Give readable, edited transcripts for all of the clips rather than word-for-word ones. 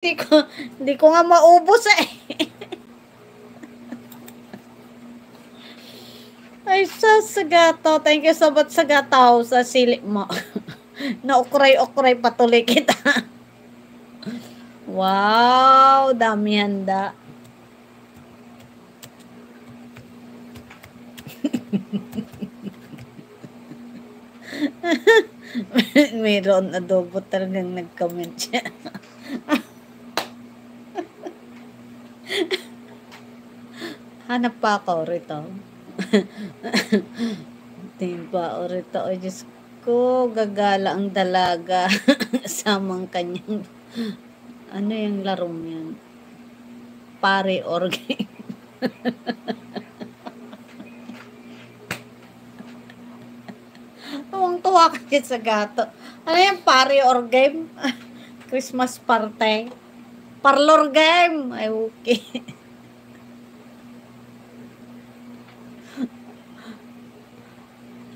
Hindi ko nga maubos eh. Ay, Sagataw. Thank you so much, Sagataw, sa sili mo. Na-ukray-ukray patuloy kita. Wow, dami handa. Mayroon adobo talagang nag-comment siya. Hanap pa ako rito. Tingin pa ako rito. Ay, Diyos ko, gagala ang dalaga. Samang kanyang... Ano yung larong yan? Pare or game. Tuwang-tuwa kasi sa gato. Ano yung pare or game? Christmas party? Parlor game? Ay, okay.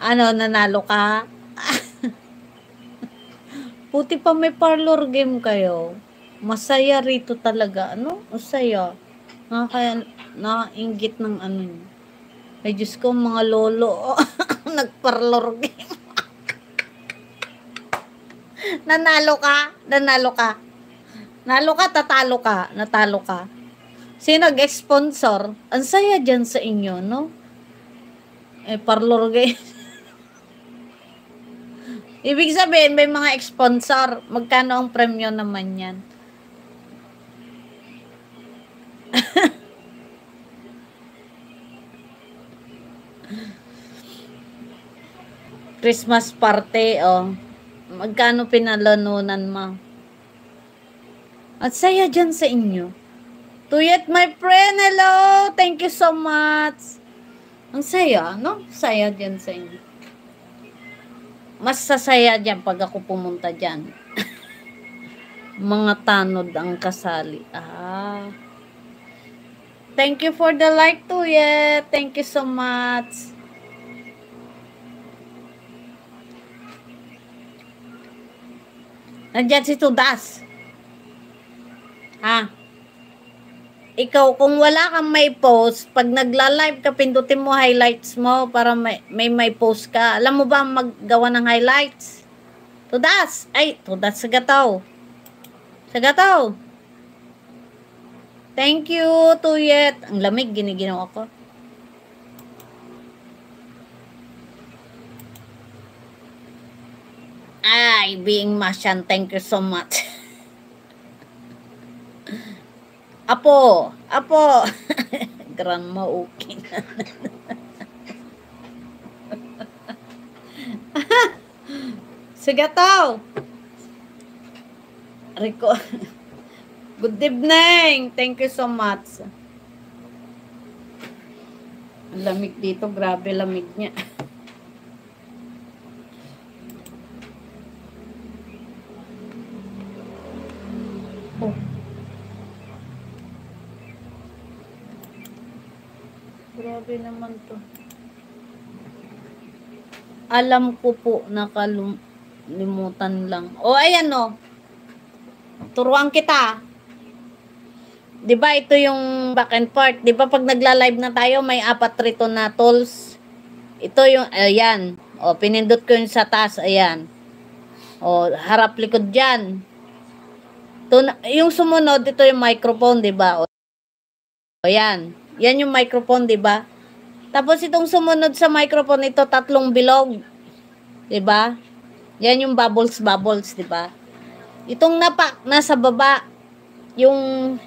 Ano, nanalo ka? Puti pa may parlor game kayo. Masaya rito talaga. Ano? Masaya. Kaya nainggit ng ano. Ay, Diyos ko, mga lolo. Nagparlor game. Nanalo ka? Nanalo ka? Nalo ka, tatalo ka. Natalo ka. Sino nag-sponsor? Ang saya dyan sa inyo, no? Eh, parlor game. Ibig sabihin, may mga sponsor. Magkano ang premyo naman yan? Christmas party, oh. Magkano pinalanunan mo? At saya dyan sa inyo. Tuyet, my friend, hello! Thank you so much. Ang saya, no? Saya dyan sa inyo. Mas sasaya dyan pag ako pumunta dyan. Mga tanod ang kasali. Thank you for the like, Tuyet. Thank you so much. Nandyan si Tudas. Ikaw, kung wala kang may post, pag nagla-live ka, pindutin mo highlights mo para may post ka. Alam mo ba maggawa ng highlights? Tudas! Ay, Tudas, Sagataw. Sagataw. Thank you, Tuyet. Ang lamig, giniginaw ako. Ay, being Masyan, thank you so much. Apo. Grandma okay na. Sagataw. Rico. Good evening. Thank you so much. Ang lamig dito. Grabe lamig niya. Grabe naman to. Alam ko po, nakalimutan lang. Ayan o. Turuan kita. Diba ito yung back and forth? Diba pag nagla-live na tayo, may 4 rito na tools. Ito yung, ayan. Pinindot ko yung sa taas, ayan. Harap likod dyan. Yung sumunod, ito yung microphone, diba? Ayan. Yan yung microphone, diba? Tapos itong sumunod sa microphone, ito 3 bilog. Diba? Yan yung bubbles, diba? Itong nasa baba, yung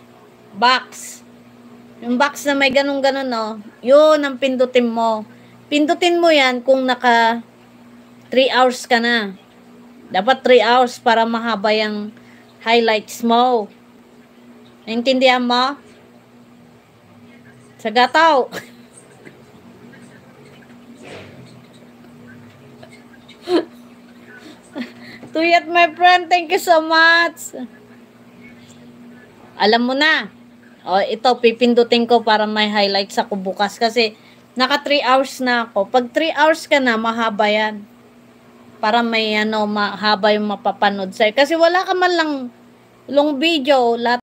box. Yung box na may ganun-ganun, no? Yun ang pindutin mo. Pindutin mo yan kung naka 3 hours ka na. Dapat 3 hours para mahaba yung highlights mo. Naintindihan mo? Sagataw. Tuyat, my friend, thank you so much. Alam mo na. Ito, pipindutin ko para may highlights ako bukas kasi naka 3 hours na ako. Pag 3 hours ka na, mahaba yan. Para may mahaba yung mapapanood sa'yo. Kasi wala ka man lang long video, lahat